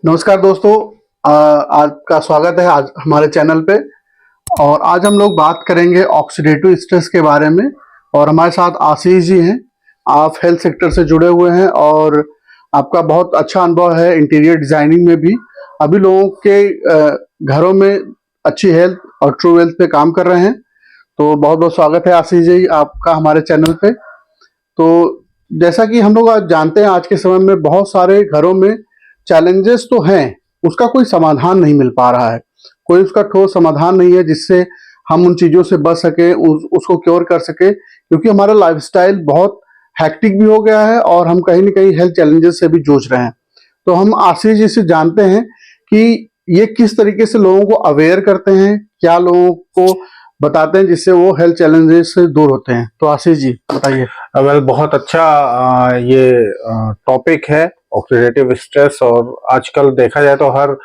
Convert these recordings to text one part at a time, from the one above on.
नमस्कार दोस्तों। आपका स्वागत है आज हमारे चैनल पे। और आज हम लोग बात करेंगे ऑक्सीडेटिव स्ट्रेस के बारे में। और हमारे साथ आशीष जी हैं। आप हेल्थ सेक्टर से जुड़े हुए हैं और आपका बहुत अच्छा अनुभव है इंटीरियर डिजाइनिंग में भी। अभी लोगों के घरों में अच्छी हेल्थ और ट्रू वेल्थ पे काम कर रहे हैं। तो बहुत बहुत स्वागत है आशीष जी आपका हमारे चैनल पे। तो जैसा कि हम लोग आज जानते हैं, आज के समय में बहुत सारे घरों में चैलेंजेस तो हैं, उसका कोई समाधान नहीं मिल पा रहा है। कोई उसका ठोस समाधान नहीं है जिससे हम उन चीज़ों से बच सके, उसको क्योर कर सके, क्योंकि हमारा लाइफस्टाइल बहुत हैक्टिक भी हो गया है और हम कहीं ना कहीं हेल्थ चैलेंजेस से भी जूझ रहे हैं। तो हम आशीष जी से जानते हैं कि ये किस तरीके से लोगों को अवेयर करते हैं, क्या लोगों को बताते हैं जिससे वो हेल्थ चैलेंजेस से दूर होते हैं। तो आशीष जी बताइए। वेल, बहुत अच्छा ये टॉपिक है ऑक्सीडेटिव स्ट्रेस। और आजकल देखा जाए तो हर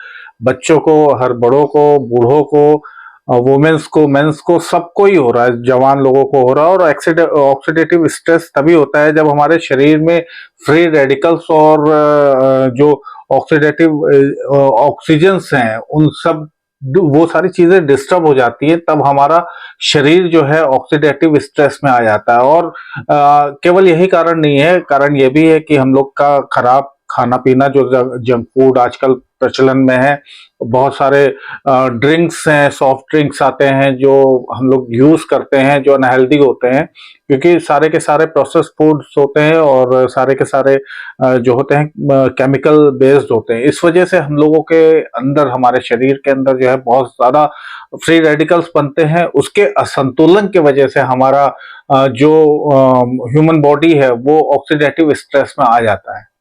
बच्चों को, हर बड़ों को, बूढ़ों को, वुमेन्स को, मेंस को, सबको ही हो रहा है, जवान लोगों को हो रहा है। और ऑक्सीडेटिव स्ट्रेस तभी होता है जब हमारे शरीर में फ्री रेडिकल्स और जो ऑक्सीडेटिव ऑक्सीजन्स हैं उन सब वो सारी चीजें डिस्टर्ब हो जाती है, तब हमारा शरीर जो है ऑक्सीडेटिव स्ट्रेस में आ जाता है। और केवल यही कारण नहीं है, कारण ये भी है कि हम लोग का खराब खाना पीना, जो जंक फूड आजकल प्रचलन में है। बहुत सारे ड्रिंक्स हैं, सॉफ्ट ड्रिंक्स आते हैं जो हम लोग यूज करते हैं, जो अनहेल्दी होते हैं, क्योंकि सारे के सारे प्रोसेस फूड्स होते हैं और सारे के सारे जो होते हैं केमिकल बेस्ड होते हैं। इस वजह से हम लोगों के अंदर, हमारे शरीर के अंदर जो है बहुत ज्यादा फ्री रेडिकल्स बनते हैं। उसके असंतुलन की वजह से हमारा जो ह्यूमन बॉडी है वो ऑक्सीडेटिव स्ट्रेस में आ जाता है।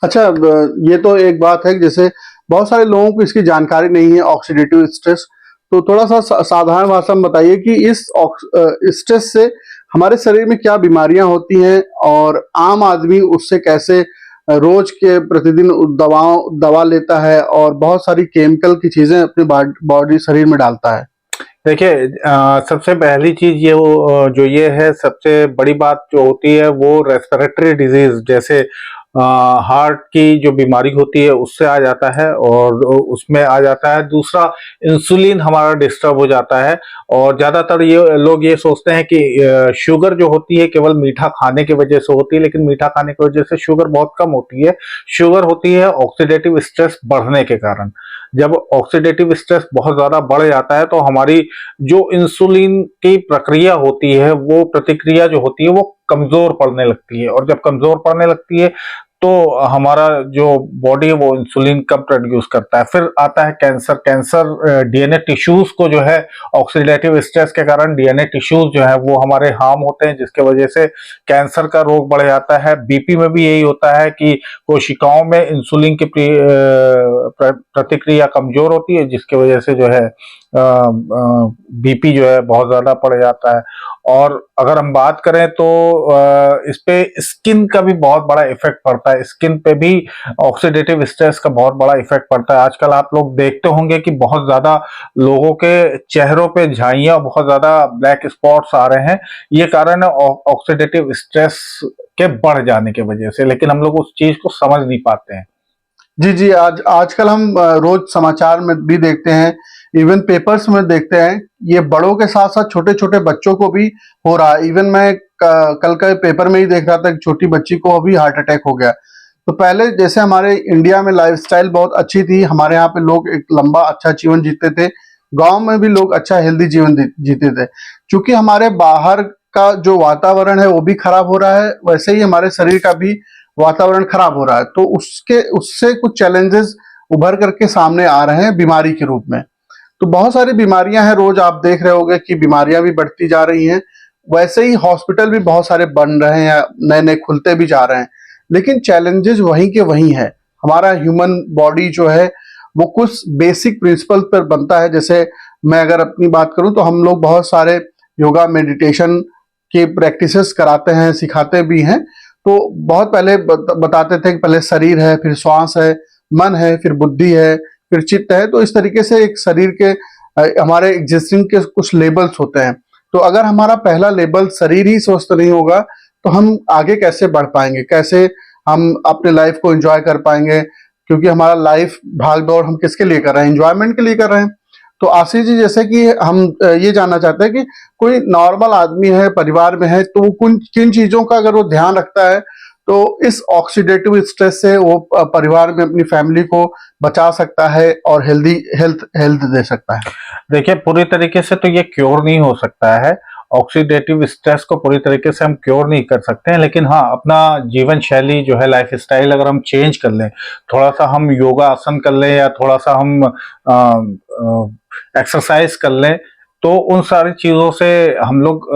अच्छा, ये तो एक बात है कि जैसे बहुत सारे लोगों को इसकी जानकारी नहीं है ऑक्सीडेटिव स्ट्रेस। तो थोड़ा सा साधारण भाषा में बताइए कि इस स्ट्रेस से हमारे शरीर में क्या बीमारियां होती हैं और आम आदमी उससे कैसे रोज के प्रतिदिन दवा लेता है और बहुत सारी केमिकल की चीजें अपने बॉडी शरीर में डालता है। देखिए, सबसे पहली चीज ये जो ये है, सबसे बड़ी बात जो होती है वो रेस्पिरेटरी डिजीज, जैसे हार्ट की जो बीमारी होती है उससे आ जाता है, और उसमें आ जाता है। दूसरा, इंसुलिन हमारा डिस्टर्ब हो जाता है। और ज्यादातर ये लोग ये सोचते हैं कि शुगर जो होती है केवल मीठा खाने की वजह से होती है, लेकिन मीठा खाने की वजह से शुगर बहुत कम होती है। शुगर होती है ऑक्सीडेटिव स्ट्रेस बढ़ने के कारण। जब ऑक्सीडेटिव स्ट्रेस बहुत ज्यादा बढ़ जाता है तो हमारी जो इंसुलिन की प्रक्रिया होती है, वो प्रतिक्रिया जो होती है वो कमजोर पड़ने लगती है। और जब कमजोर पड़ने लगती है तो हमारा जो बॉडी है वो इंसुलिन कम प्रोड्यूस करता है। फिर आता है कैंसर। कैंसर डीएनए टिश्यूज को जो है, ऑक्सीडेटिव स्ट्रेस के कारण डीएनए टिश्यूज जो है वो हमारे हार्म होते हैं, जिसके वजह से कैंसर का रोग बढ़ जाता है। बीपी में भी यही होता है कि कोशिकाओं में इंसुलिन की प्रतिक्रिया कमजोर होती है, जिसकी वजह से जो है बीपी जो है बहुत ज्यादा बढ़ जाता है। और अगर हम बात करें तो इस पे स्किन का भी बहुत बड़ा इफेक्ट पड़ता है। स्किन पे भी ऑक्सीडेटिव स्ट्रेस का बहुत बड़ा इफेक्ट पड़ता है। आजकल आप लोग देखते होंगे कि बहुत ज्यादा लोगों के चेहरों पे झाइयां, बहुत ज्यादा ब्लैक स्पॉट्स आ रहे हैं। ये कारण है ऑक्सीडेटिव स्ट्रेस के बढ़ जाने की वजह से, लेकिन हम लोग उस चीज को समझ नहीं पाते हैं। जी जी, आजकल हम रोज समाचार में भी देखते हैं, इवन पेपर्स में देखते हैं। ये बड़ों के साथ साथ छोटे छोटे बच्चों को भी हो रहा है। इवन मैं कल का पेपर में ही देख रहा था कि छोटी बच्ची को अभी हार्ट अटैक हो गया। तो पहले जैसे हमारे इंडिया में लाइफस्टाइल बहुत अच्छी थी, हमारे यहाँ पे लोग एक लंबा अच्छा जीवन जीते थे। गांव में भी लोग अच्छा हेल्दी जीवन जीते थे। क्योंकि हमारे बाहर का जो वातावरण है वो भी खराब हो रहा है, वैसे ही हमारे शरीर का भी वातावरण खराब हो रहा है। तो उसके उससे कुछ चैलेंजेस उभर करके सामने आ रहे हैं बीमारी के रूप में। तो बहुत सारी बीमारियां हैं, रोज आप देख रहे होंगे कि बीमारियां भी बढ़ती जा रही हैं। वैसे ही हॉस्पिटल भी बहुत सारे बन रहे हैं या नए नए खुलते भी जा रहे हैं। लेकिन चैलेंजेस वहीं के वहीं है। हमारा ह्यूमन बॉडी जो है वो कुछ बेसिक प्रिंसिपल पर बनता है। जैसे मैं अगर अपनी बात करूं तो हम लोग बहुत सारे योगा मेडिटेशन के प्रैक्टिसेस कराते हैं, सिखाते भी हैं। तो बहुत पहले बताते थे कि पहले शरीर है, फिर श्वास है, मन है, फिर बुद्धि है, फिर चित्त है। तो इस तरीके से एक शरीर के हमारे एग्जिस्टिंग के कुछ लेबल्स होते हैं। तो अगर हमारा पहला लेबल शरीर ही स्वस्थ नहीं होगा तो हम आगे कैसे बढ़ पाएंगे, कैसे हम अपने लाइफ को एंजॉय कर पाएंगे, क्योंकि हमारा लाइफ भाग दौड़ हम किसके लिए कर रहे हैं, एंजॉयमेंट के लिए कर रहे हैं। तो आशीष जी, जैसे कि हम ये जानना चाहते हैं कि कोई नॉर्मल आदमी है, परिवार में है, तो वो किन चीजों का अगर वो ध्यान रखता है तो इस ऑक्सीडेटिव स्ट्रेस से वो परिवार में अपनी फैमिली को बचा सकता है और हेल्दी हेल्थ हेल्थ दे सकता है। देखिए, पूरी तरीके से तो ये क्योर नहीं हो सकता है। ऑक्सीडेटिव स्ट्रेस को पूरी तरीके से हम क्योर नहीं कर सकते हैं, लेकिन हाँ, अपना जीवन शैली जो है, लाइफ स्टाइल अगर हम चेंज कर लें, थोड़ा सा हम योगा आसन कर लें या थोड़ा सा हम एक्सरसाइज कर लें, तो उन सारी चीज़ों से हम लोग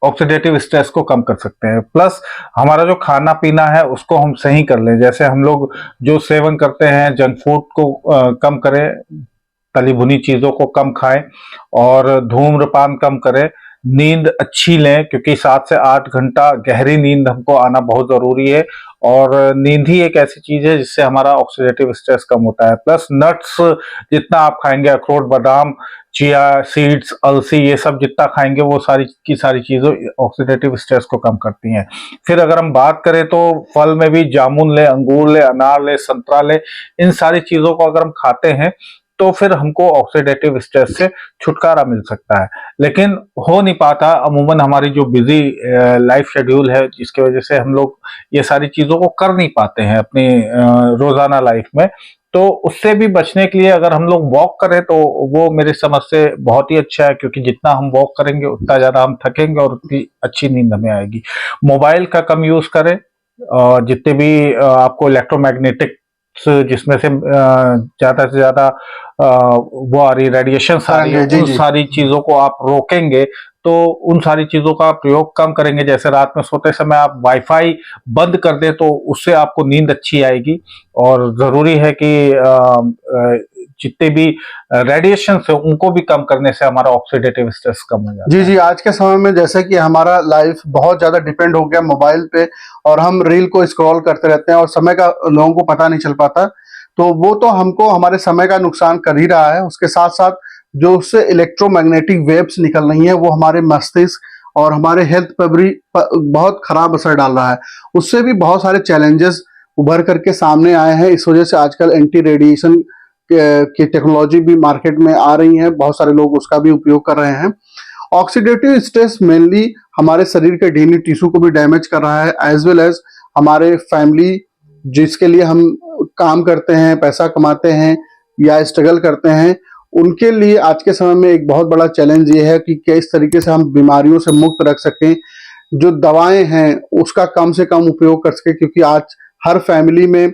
ऑक्सीडेटिव स्ट्रेस को कम कर सकते हैं। प्लस हमारा जो खाना पीना है उसको हम सही कर लें। जैसे हम लोग जो सेवन करते हैं, जंक फूड को कम करें, तली भुनी चीज़ों को कम खाएं और धूम्रपान कम करें। नींद अच्छी लें, क्योंकि 7 से 8 घंटा गहरी नींद हमको आना बहुत ज़रूरी है, और नींद ही एक ऐसी चीज़ है जिससे हमारा ऑक्सीडेटिव स्ट्रेस कम होता है। प्लस नट्स जितना आप खाएंगे, अखरोट, बादाम, चिया सीड्स, अलसी, ये सब जितना खाएंगे वो सारी की सारी चीज़ें ऑक्सीडेटिव स्ट्रेस को कम करती हैं। फिर अगर हम बात करें तो फल में भी जामुन ले, अंगूर ले, अनार ले, संतरा ले, इन सारी चीज़ों को अगर हम खाते हैं तो फिर हमको ऑक्सीडेटिव स्ट्रेस से छुटकारा मिल सकता है। लेकिन हो नहीं पाता, अमूमन हमारी जो बिजी लाइफ शेड्यूल है, जिसकी वजह से हम लोग ये सारी चीज़ों को कर नहीं पाते हैं अपनी रोज़ाना लाइफ में। तो उससे भी बचने के लिए अगर हम लोग वॉक करें तो वो मेरी समझ से बहुत ही अच्छा है, क्योंकि जितना हम वॉक करेंगे उतना ज़्यादा हम थकेंगे और उतनी अच्छी नींद हमें आएगी। मोबाइल का कम यूज़ करें, और जितने भी आपको इलेक्ट्रोमैग्नेटिक जिसमें से ज़्यादा से ज़्यादा वो आ रही रेडिएशन आ रही है, जी उन जी। सारी चीज़ों को आप रोकेंगे, तो उन सारी चीज़ों का प्रयोग कम करेंगे। जैसे रात में सोते समय आप वाईफाई बंद कर दें तो उससे आपको नींद अच्छी आएगी। और ज़रूरी है कि जितने भी रेडिएशन है उनको भी कम करने से हमारा ऑक्सीडेटिव स्ट्रेस कम हो जाता जी है। जी, आज के समय में जैसे कि हमारा लाइफ बहुत ज्यादा डिपेंड हो गया मोबाइल पे, और हम रील को स्क्रॉल करते रहते हैं और समय का लोगों को पता नहीं चल पाता। तो वो तो हमको हमारे समय का नुकसान कर ही रहा है, उसके साथ साथ जो उससे इलेक्ट्रोमैग्नेटिक वेव्स निकल रही हैं वो हमारे मस्तिष्क और हमारे हेल्थ पर भी बहुत खराब असर डाल रहा है। उससे भी बहुत सारे चैलेंजेस उभर करके सामने आए हैं। इस वजह से आजकल एंटी रेडिएशन की टेक्नोलॉजी भी मार्केट में आ रही है, बहुत सारे लोग उसका भी उपयोग कर रहे हैं। ऑक्सीडेटिव स्ट्रेस मेनली हमारे शरीर के डीएनए टिश्यू को भी डैमेज कर रहा है, एज वेल एज हमारे फैमिली जिसके लिए हम काम करते हैं, पैसा कमाते हैं या स्ट्रगल करते हैं, उनके लिए आज के समय में एक बहुत बड़ा चैलेंज ये है कि किस तरीके से हम बीमारियों से मुक्त रख सकें, जो दवाएं हैं उसका कम से कम उपयोग कर सकें। क्योंकि आज हर फैमिली में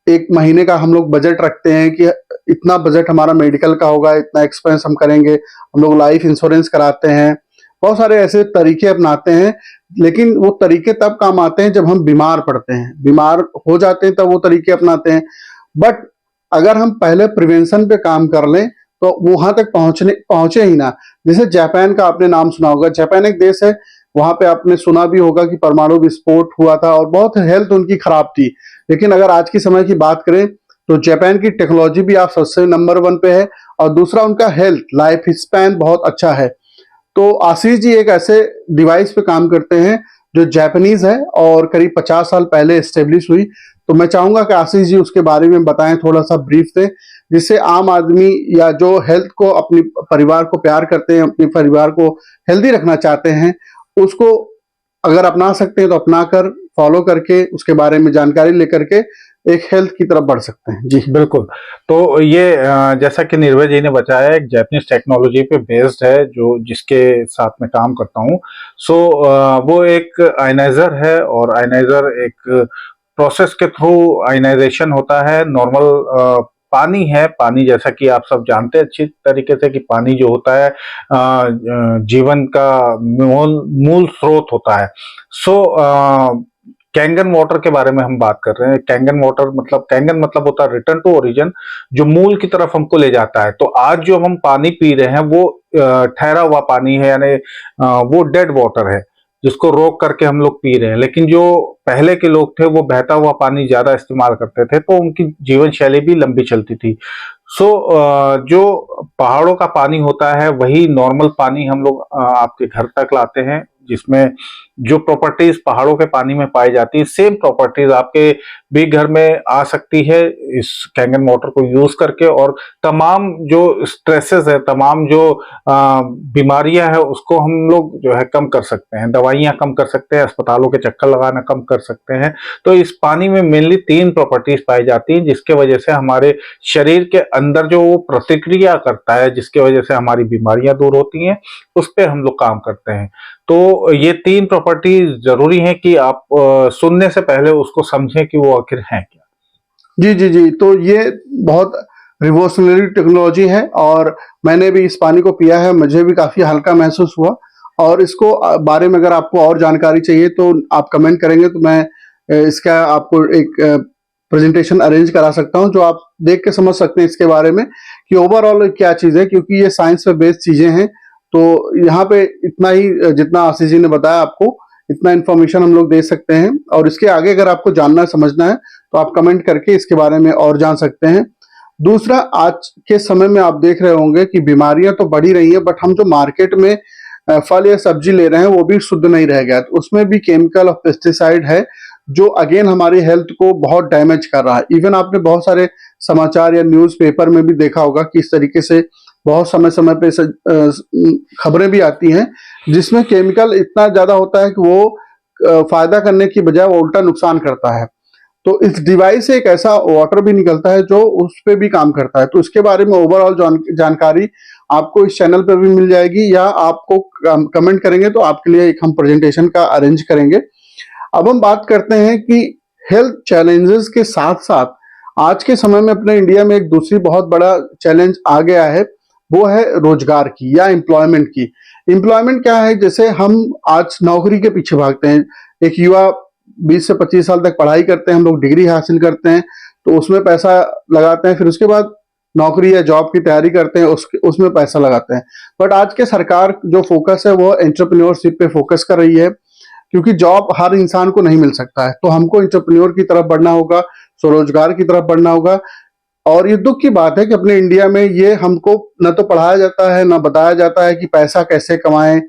एक महीने का हम लोग बजट रखते हैं कि इतना बजट हमारा मेडिकल का होगा, इतना एक्सपेंस हम करेंगे, हम लोग लाइफ इंश्योरेंस कराते हैं, बहुत सारे ऐसे तरीके अपनाते हैं। लेकिन वो तरीके तब काम आते हैं जब हम बीमार पड़ते हैं, बीमार हो जाते हैं तब वो तरीके अपनाते हैं। बट अगर हम पहले प्रिवेंशन पे काम कर लें तो वहां तक पहुंचे ही ना। जैसे जापान का आपने नाम सुना होगा, जापान एक देश है, वहां पे आपने सुना भी होगा कि परमाणु विस्फोट हुआ था और बहुत हेल्थ उनकी खराब थी। लेकिन अगर आज की समय की बात करें तो जापान की टेक्नोलॉजी भी आप सबसे नंबर 1 पे है, और दूसरा उनका हेल्थ लाइफ स्पैन बहुत अच्छा है। तो आशीष जी एक ऐसे डिवाइस पे काम करते हैं जो जापानीज है और करीब 50 साल पहले स्टेब्लिश हुई। तो मैं चाहूंगा कि आशीष जी उसके बारे में बताएं, थोड़ा सा ब्रीफ दें, जिससे आम आदमी या जो हेल्थ को, अपनी परिवार को प्यार करते हैं, अपने परिवार को हेल्दी रखना चाहते हैं, उसको अगर अपना सकते हैं तो अपना कर, फॉलो करके, उसके बारे में जानकारी लेकर के एक हेल्थ की तरफ बढ़ सकते हैं। जी बिल्कुल। तो ये जैसा कि निर्भय जी ने बताया, एक जापानीज टेक्नोलॉजी पे बेस्ड है जो जिसके साथ में काम करता हूँ। सो वो एक आयनाइजर है, और आयनाइजर एक प्रोसेस के थ्रू आयनाइजेशन होता है। नॉर्मल पानी है, पानी जैसा कि आप सब जानते हैं अच्छी तरीके से कि पानी जो होता है जीवन का मूल स्रोत होता है। सो कैंगन वाटर के बारे में हम बात कर रहे हैं। कैंगन वाटर मतलब, कैंगन मतलब होता है रिटर्न टू ओरिजिन, जो मूल की तरफ हमको ले जाता है। तो आज जो हम पानी पी रहे हैं वो ठहरा हुआ पानी है, यानी वो डेड वाटर है जिसको रोक करके हम लोग पी रहे हैं। लेकिन जो पहले के लोग थे वो बहता हुआ पानी ज्यादा इस्तेमाल करते थे, तो उनकी जीवन शैली भी लंबी चलती थी। जो पहाड़ों का पानी होता है वही नॉर्मल पानी हम लोग आपके घर तक लाते हैं, जिसमें जो प्रॉपर्टीज पहाड़ों के पानी में पाई जाती है सेम प्रॉपर्टीज आपके भी घर में आ सकती है इस कैंगन वाटर को यूज करके। और तमाम जो स्ट्रेसेस है, तमाम जो बीमारियां है, उसको हम लोग जो है कम कर सकते हैं, दवाइयां कम कर सकते हैं, अस्पतालों के चक्कर लगाना कम कर सकते हैं। तो इस पानी में मेनली 3 प्रॉपर्टीज पाई जाती हैं, जिसके वजह से हमारे शरीर के अंदर जो वो प्रतिक्रिया करता है, जिसकी वजह से हमारी बीमारियां दूर होती हैं, उस पे हम लोग काम करते हैं। तो ये 3 प्रॉपर्टी जरूरी है कि आप सुनने से पहले उसको समझें कि वो आखिर है क्या। जी जी जी, तो ये बहुत रिवोल्यूशनरी टेक्नोलॉजी है और मैंने भी इस पानी को पिया है, मुझे भी काफी हल्का महसूस हुआ। और इसको बारे में अगर आपको और जानकारी चाहिए तो आप कमेंट करेंगे तो मैं इसका आपको एक प्रेजेंटेशन अरेंज करा सकता हूं, जो आप देख के समझ सकते हैं इसके बारे में कि ओवरऑल क्या चीज है, क्योंकि ये साइंस पे बेस्ड चीजें हैं। तो यहाँ पे इतना ही, जितना आशीष जी ने बताया आपको, इतना इन्फॉर्मेशन हम लोग दे सकते हैं। और इसके आगे अगर आपको जानना समझना है तो आप कमेंट करके इसके बारे में और जान सकते हैं। दूसरा, आज के समय में आप देख रहे होंगे कि बीमारियां तो बढ़ी रही हैं, बट हम जो मार्केट में फल या सब्जी ले रहे हैं वो भी शुद्ध नहीं रह गया, तो उसमें भी केमिकल और पेस्टिसाइड है, जो अगेन हमारी हेल्थ को बहुत डैमेज कर रहा है। इवन आपने बहुत सारे समाचार या न्यूज़पेपर में भी देखा होगा कि इस तरीके से बहुत समय समय पे खबरें भी आती हैं जिसमें केमिकल इतना ज्यादा होता है कि वो फायदा करने की बजाय वो उल्टा नुकसान करता है। तो इस डिवाइस से एक ऐसा वाटर भी निकलता है जो उस पे भी काम करता है। तो इसके बारे में ओवरऑल जानकारी आपको इस चैनल पे भी मिल जाएगी, या आपको कमेंट करेंगे तो आपके लिए एक हम प्रेजेंटेशन का अरेंज करेंगे। अब हम बात करते हैं कि हेल्थ चैलेंजेस के साथ साथ आज के समय में अपने इंडिया में एक दूसरी बहुत बड़ा चैलेंज आ गया है, वो है रोजगार की या एम्प्लॉयमेंट की। एम्प्लॉयमेंट क्या है, जैसे हम आज नौकरी के पीछे भागते हैं। एक युवा 20 से 25 साल तक पढ़ाई करते हैं, हम लोग डिग्री हासिल करते हैं तो उसमें पैसा लगाते हैं, फिर उसके बाद नौकरी या जॉब की तैयारी करते हैं, उसमें पैसा लगाते हैं। बट आज के सरकार जो फोकस है वो एंटरप्रेन्योरशिप पे फोकस कर रही है, क्योंकि जॉब हर इंसान को नहीं मिल सकता है। तो हमको एंटरप्रेन्योर की तरफ बढ़ना होगा, स्वरोजगार की तरफ बढ़ना होगा। और ये दुख की बात है कि अपने इंडिया में ये हमको न तो पढ़ाया जाता है, न बताया जाता है कि पैसा कैसे कमाएं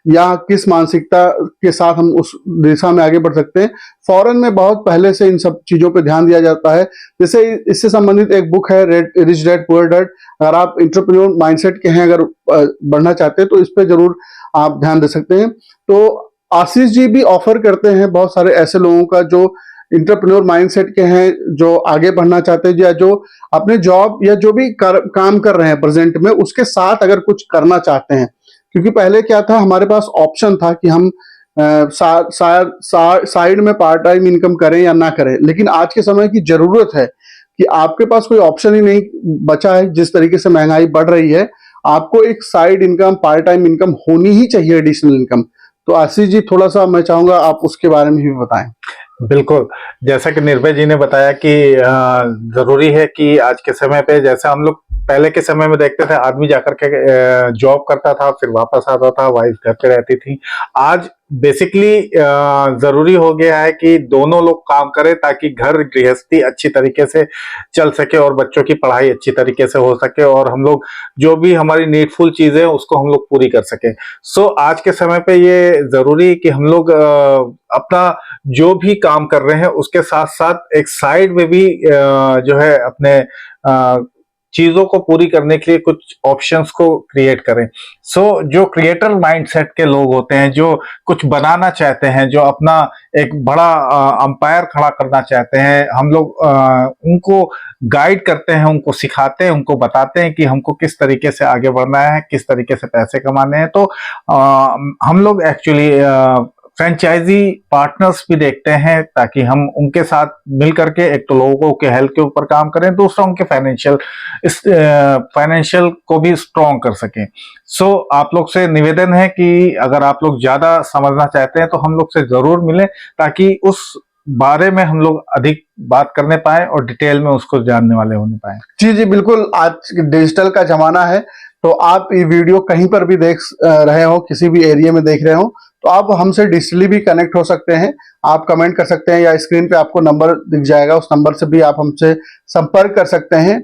या किस मानसिकता के साथ हम उस दिशा में आगे बढ़ सकते हैं। फॉरेन में बहुत पहले से इन सब चीजों पे ध्यान दिया जाता है। जैसे इससे संबंधित एक बुक है रिच डैड पुअर डैड। अगर आप एंटरप्रेन्योर माइंडसेट के हैं, अगर बढ़ना चाहते हैं तो इस पे जरूर आप ध्यान दे सकते हैं। तो आशीष जी भी ऑफर करते हैं बहुत सारे ऐसे लोगों का जो इंटरप्रेन्योर माइंडसेट के हैं, जो आगे बढ़ना चाहते हैं, या जो अपने जॉब या जो भी काम कर रहे हैं प्रेजेंट में उसके साथ अगर कुछ करना चाहते हैं। क्योंकि पहले क्या था, हमारे पास ऑप्शन था कि हम साइड में पार्ट टाइम इनकम करें या ना करें, लेकिन आज के समय की जरूरत है कि आपके पास कोई ऑप्शन ही नहीं बचा है। जिस तरीके से महंगाई बढ़ रही है, आपको एक side income, part time income होनी ही चाहिए, एडिशनल इनकम। तो आशीष जी, थोड़ा सा मैं चाहूंगा आप उसके बारे में भी बताएं। बिल्कुल, जैसा कि निर्भय जी ने बताया कि जरूरी है कि आज के समय पे, जैसे हम लोग पहले के समय में देखते थे, आदमी जाकर के जॉब करता था, फिर वापस आता था, वाइफ घर पे रहती थी। आज बेसिकली जरूरी हो गया है कि दोनों लोग काम करें ताकि घर गृहस्थी अच्छी तरीके से चल सके और बच्चों की पढ़ाई अच्छी तरीके से हो सके और हम लोग जो भी हमारी नीडफुल चीजें हैं उसको हम लोग पूरी कर सके। सो आज के समय पे ये जरूरी है कि हम लोग अपना जो भी काम कर रहे हैं उसके साथ साथ एक साइड में भी जो है अपने चीजों को पूरी करने के लिए कुछ ऑप्शंस को क्रिएट करें। सो जो क्रिएटर माइंडसेट के लोग होते हैं, जो कुछ बनाना चाहते हैं, जो अपना एक बड़ा अंपायर खड़ा करना चाहते हैं, हम लोग उनको गाइड करते हैं, उनको सिखाते हैं, उनको बताते हैं कि हमको किस तरीके से आगे बढ़ना है, किस तरीके से पैसे कमाने हैं। तो हम लोग एक्चुअली फ्रेंचाइजी पार्टनर्स भी देखते हैं ताकि हम उनके साथ मिल करके एक तो लोगों के हेल्थ के ऊपर काम करें, दूसरा उनके फाइनेंशियल को भी स्ट्रॉन्ग कर सकें। सो आप लोग से निवेदन है कि अगर आप लोग ज्यादा समझना चाहते हैं तो हम लोग से जरूर मिलें ताकि उस बारे में हम लोग अधिक बात करने पाए और डिटेल में उसको जानने वाले होने पाए। जी जी बिल्कुल, आज डिजिटल का जमाना है, तो आप ये वीडियो कहीं पर भी देख रहे हो, किसी भी एरिया में देख रहे हो, तो आप हमसे डिजिटली भी कनेक्ट हो सकते हैं। आप कमेंट कर सकते हैं या स्क्रीन पे आपको नंबर दिख जाएगा, उस नंबर से भी आप हमसे संपर्क कर सकते हैं।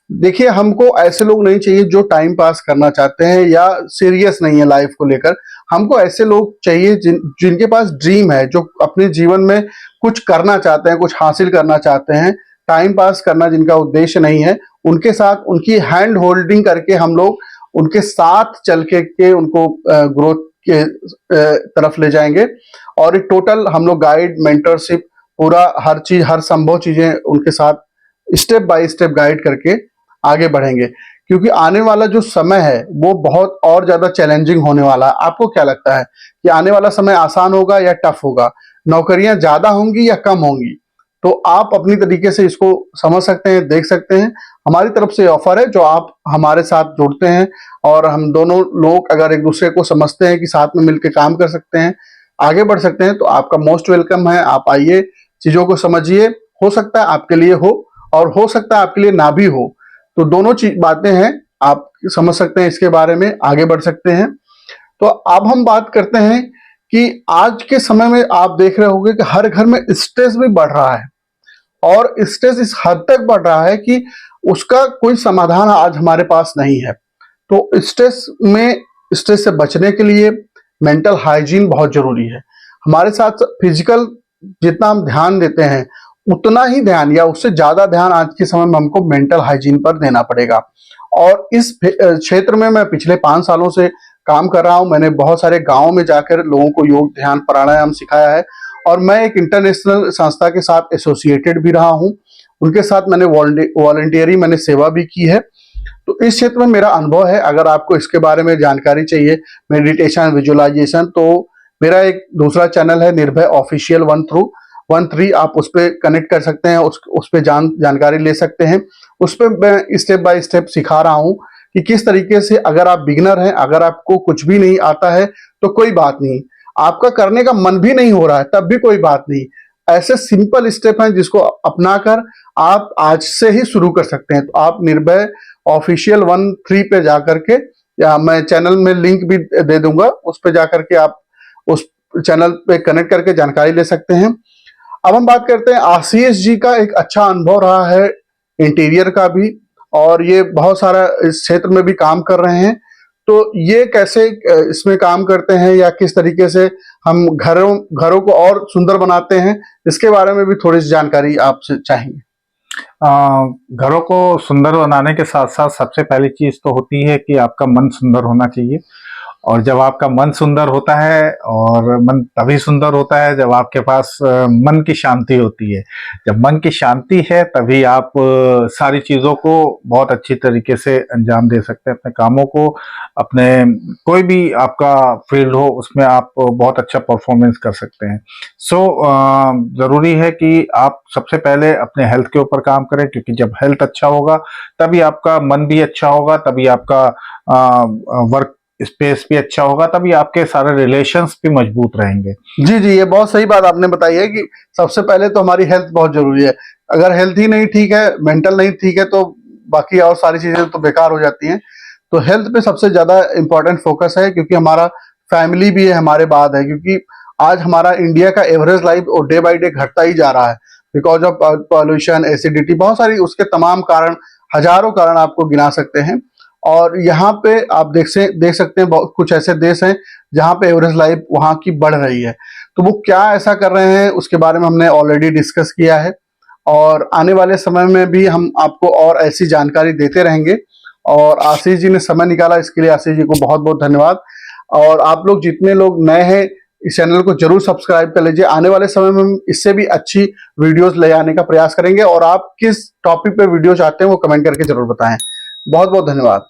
देखिए, हमको ऐसे लोग नहीं चाहिए जो टाइम पास करना चाहते हैं या सीरियस नहीं है लाइफ को लेकर। हमको ऐसे लोग चाहिए जिनके पास ड्रीम है, जो अपने जीवन में कुछ करना चाहते हैं, कुछ हासिल करना चाहते हैं। टाइम पास करना जिनका उद्देश्य नहीं है, उनके साथ उनकी हैंड होल्डिंग करके हम लोग उनके साथ चल के उनको ग्रोथ के तरफ ले जाएंगे। और एक टोटल हम लोग गाइड, मेंटरशिप, पूरा हर चीज, हर संभव चीजें उनके साथ स्टेप बाय स्टेप गाइड करके आगे बढ़ेंगे। क्योंकि आने वाला जो समय है वो बहुत और ज्यादा चैलेंजिंग होने वाला है। आपको क्या लगता है कि आने वाला समय आसान होगा या टफ होगा? नौकरियां ज्यादा होंगी या कम होंगी? तो आप अपनी तरीके से इसको समझ सकते हैं, देख सकते हैं। हमारी तरफ से ऑफर है, जो आप हमारे साथ जुड़ते हैं और हम दोनों लोग अगर एक दूसरे को समझते हैं कि साथ में मिलकर काम कर सकते हैं, आगे बढ़ सकते हैं, तो आपका मोस्ट वेलकम है। आप आइए, चीजों को समझिए। हो सकता है आपके लिए हो और हो सकता है आपके लिए ना भी हो। तो दोनों चीज बातें हैं, आप समझ सकते हैं, इसके बारे में आगे बढ़ सकते हैं। तो अब हम बात करते हैं कि आज के समय में आप देख रहे होंगे कि हर घर में स्ट्रेस भी बढ़ रहा है, और स्ट्रेस इस हद तक बढ़ रहा है कि उसका कोई समाधान आज हमारे पास नहीं है। तो स्ट्रेस से बचने के लिए मेंटल हाइजीन बहुत जरूरी है। हमारे साथ फिजिकल जितना हम ध्यान देते हैं, उतना ही ध्यान या उससे ज्यादा ध्यान आज के समय में हमको मेंटल हाइजीन पर देना पड़ेगा। और इस क्षेत्र में मैं पिछले 5 सालों से काम कर रहा हूं। मैंने बहुत सारे गांवों में जाकर लोगों को योग, ध्यान, प्राणायाम सिखाया है। और मैं एक इंटरनेशनल संस्था के साथ एसोसिएटेड भी रहा हूं। उनके साथ मैंने वॉलंटियरी मैंने सेवा भी की है। तो इस क्षेत्र में मेरा अनुभव है। अगर आपको इसके बारे में जानकारी चाहिए, मेडिटेशन, विजुअलाइजेशन, तो मेरा एक दूसरा चैनल है निर्भय ऑफिशियल 1-13। आप उस पर कनेक्ट कर सकते हैं, उस पर जानकारी ले सकते हैं। उस पर मैं स्टेप बाय स्टेप सिखा रहा हूं कि किस तरीके से, अगर आप बिगिनर हैं, अगर आपको कुछ भी नहीं आता है तो कोई बात नहीं, आपका करने का मन भी नहीं हो रहा है तब भी कोई बात नहीं। ऐसे सिंपल स्टेप हैं जिसको अपनाकर आप आज से ही शुरू कर सकते हैं। तो आप निर्भय ऑफिशियल 1-3 पे जाकर के, या मैं चैनल में लिंक भी दे दूंगा, उस पे जाकर के आप उस चैनल पे कनेक्ट करके जानकारी ले सकते हैं। अब हम बात करते हैं, आशीष जी का एक अच्छा अनुभव रहा है इंटीरियर का भी, और ये बहुत सारा इस क्षेत्र में भी काम कर रहे हैं। तो ये कैसे इसमें काम करते हैं या किस तरीके से हम घरों को और सुंदर बनाते हैं, इसके बारे में भी थोड़ी सी जानकारी आपसे चाहेंगे। घरों को सुंदर बनाने के साथ साथ सबसे पहली चीज तो होती है कि आपका मन सुंदर होना चाहिए। और जब आपका मन सुंदर होता है, और मन तभी सुंदर होता है जब आपके पास मन की शांति होती है। जब मन की शांति है तभी आप सारी चीज़ों को बहुत अच्छी तरीके से अंजाम दे सकते हैं, अपने कामों को, अपने कोई भी आपका फील्ड हो उसमें आप बहुत अच्छा परफॉर्मेंस कर सकते हैं। सो ज़रूरी है कि आप सबसे पहले अपने हेल्थ के ऊपर काम करें, क्योंकि जब हेल्थ अच्छा होगा तभी आपका मन भी अच्छा होगा, तभी आपका वर्क स्पेस भी अच्छा होगा, तभी आपके सारे रिलेशंस भी मजबूत रहेंगे। जी जी, ये बहुत सही बात आपने बताई है कि सबसे पहले तो हमारी हेल्थ बहुत जरूरी है। अगर हेल्थ ही नहीं ठीक है, मेंटल नहीं ठीक है, तो बाकी और सारी चीजें तो बेकार हो जाती हैं। तो हेल्थ पे सबसे ज्यादा इंपॉर्टेंट फोकस है, क्योंकि हमारा फैमिली भी है हमारे बाद है। क्योंकि आज हमारा इंडिया का average life day by day घटता ही जा रहा है, बिकॉज ऑफ पॉल्यूशन, एसिडिटी, बहुत सारी उसके तमाम कारण, हजारों कारण आपको गिना सकते हैं। और यहाँ पे आप देख सकते हैं, बहुत कुछ ऐसे देश हैं जहाँ पे एवरेज लाइफ वहाँ की बढ़ रही है। तो वो क्या ऐसा कर रहे हैं उसके बारे में हमने ऑलरेडी डिस्कस किया है, और आने वाले समय में भी हम आपको और ऐसी जानकारी देते रहेंगे। और आशीष जी ने समय निकाला, इसके लिए आशीष जी को बहुत बहुत धन्यवाद। और आप लोग जितने लोग नए हैं, इस चैनल को जरूर सब्सक्राइब कर लीजिए। आने वाले समय में हम इससे भी अच्छी वीडियोस ले आने का प्रयास करेंगे, और आप किस टॉपिक पे वीडियो चाहते हैं वो कमेंट करके जरूर बताएं। बहुत बहुत धन्यवाद।